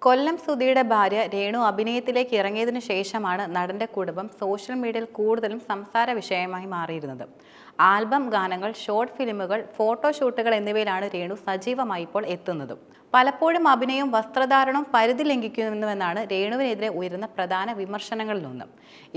കൊല്ലം സുധിയുടെ ഭാര്യ രേണു അഭിനയത്തിലേക്ക് ഇറങ്ങിയതിനു ശേഷമാണ് നടന്റെ കുടുംബം സോഷ്യൽ മീഡിയയിൽ കൂടുതലും സംസാര വിഷയമായി മാറിയിരുന്നത്. ആൽബം ഗാനങ്ങൾ, ഷോർട്ട് ഫിലിമുകൾ, ഫോട്ടോഷൂട്ടുകൾ എന്നിവയിലാണ് രേണു സജീവമായി ഇപ്പോൾ എത്തുന്നത്. പലപ്പോഴും അഭിനയവും വസ്ത്രധാരണവും പരിധി ലംഘിക്കുന്നുവെന്നാണ് രേണുവിനെതിരെ ഉയരുന്ന പ്രധാന വിമർശനങ്ങളിലൊന്ന്.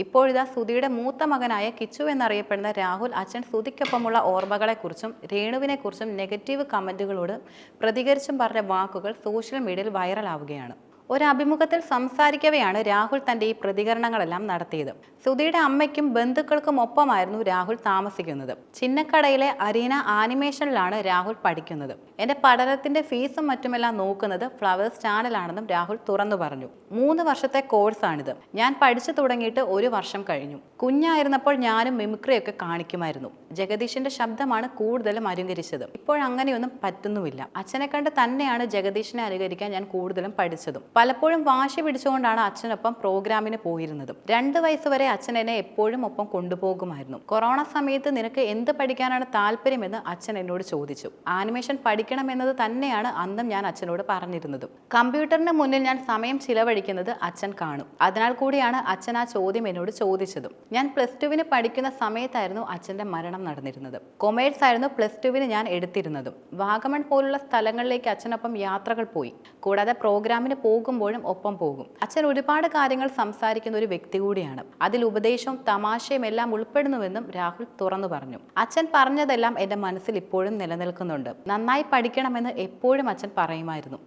ഇപ്പോഴിതാ സുധിയുടെ മൂത്ത മകനായ കിച്ചു എന്നറിയപ്പെടുന്ന രാഹുൽ അച്ഛൻ സുധിക്കൊപ്പമുള്ള ഓർമ്മകളെക്കുറിച്ചും രേണുവിനെക്കുറിച്ചും നെഗറ്റീവ് കമന്റുകളോട് പ്രതികരിച്ചും പറഞ്ഞ വാക്കുകൾ സോഷ്യൽ മീഡിയയിൽ വൈറലാവുകയാണ്. ഒരു അഭിമുഖത്തിൽ സംസാരിക്കവെയാണ് രാഹുൽ തന്റെ ഈ പ്രതികരണങ്ങളെല്ലാം നടത്തിയത്. സുധിയുടെ അമ്മയ്ക്കും ബന്ധുക്കൾക്കും ഒപ്പമായിരുന്നു രാഹുൽ താമസിക്കുന്നത്. ചിന്നക്കടയിലെ അരീന ആനിമേഷനിലാണ് രാഹുൽ പഠിക്കുന്നത്. എന്റെ പഠനത്തിന്റെ ഫീസും മറ്റുമെല്ലാം നോക്കുന്നത് ഫ്ലവേഴ്സ് ചാനലാണെന്നും രാഹുൽ തുറന്നു പറഞ്ഞു. 3 വർഷത്തെ കോഴ്സാണിത്. ഞാൻ പഠിച്ചു തുടങ്ങിയിട്ട് 1 വർഷം കഴിഞ്ഞു. കുഞ്ഞായിരുന്നപ്പോൾ ഞാനും മിമിക്രിയൊക്കെ കാണിക്കുമായിരുന്നു. ജഗദീഷിന്റെ ശബ്ദമാണ് കൂടുതലും അനുകരിച്ചത്. ഇപ്പോഴങ്ങനെയൊന്നും പറ്റുന്നുമില്ല. അച്ഛനെ കണ്ട് തന്നെയാണ് ജഗദീഷിനെ അനുകരിക്കാൻ ഞാൻ കൂടുതലും പഠിച്ചതും. പലപ്പോഴും വാശി പിടിച്ചുകൊണ്ടാണ് അച്ഛനൊപ്പം പ്രോഗ്രാമിന് പോയിരുന്നത്. 2 വയസ്സ് വരെ അച്ഛൻ എന്നെ എപ്പോഴും ഒപ്പം കൊണ്ടുപോകുമായിരുന്നു. കൊറോണ സമയത്ത് നിനക്ക് എന്ത് പഠിക്കാനാണ് താല്പര്യമെന്ന് അച്ഛൻ എന്നോട് ചോദിച്ചു. ആനിമേഷൻ പഠിക്കണമെന്നത് തന്നെയാണ് അന്നും ഞാൻ അച്ഛനോട് പറഞ്ഞിരുന്നത്. കമ്പ്യൂട്ടറിന് മുന്നിൽ ഞാൻ സമയം ചിലവഴിക്കുന്നത് അച്ഛൻ കാണും. അതിനാൽ കൂടിയാണ് അച്ഛൻ ആ ചോദ്യം എന്നോട് ചോദിച്ചതും. ഞാൻ +2 പഠിക്കുന്ന സമയത്തായിരുന്നു അച്ഛന്റെ മരണം നടന്നിരുന്നത്. കൊമേഴ്സ് ആയിരുന്നു +2 ഞാൻ എടുത്തിരുന്നതും. വാഗമൺ പോലുള്ള സ്ഥലങ്ങളിലേക്ക് അച്ഛനൊപ്പം യാത്രകൾ പോയി. കൂടാതെ പ്രോഗ്രാമിന് പോകുമ്പോഴും ഒപ്പം പോകും. അച്ഛൻ ഒരുപാട് കാര്യങ്ങൾ സംസാരിക്കുന്ന ഒരു വ്യക്തി കൂടിയാണ്. അതിൽ ഉപദേശവും തമാശയും എല്ലാം ഉൾപ്പെടുന്നുവെന്നും രാഹുൽ തുറന്നു പറഞ്ഞു. അച്ഛൻ പറഞ്ഞതെല്ലാം എന്റെ മനസ്സിൽ ഇപ്പോഴും നിലനിൽക്കുന്നുണ്ട്. നന്നായി പഠിക്കണമെന്ന് എപ്പോഴും അച്ഛൻ പറയുമായിരുന്നു.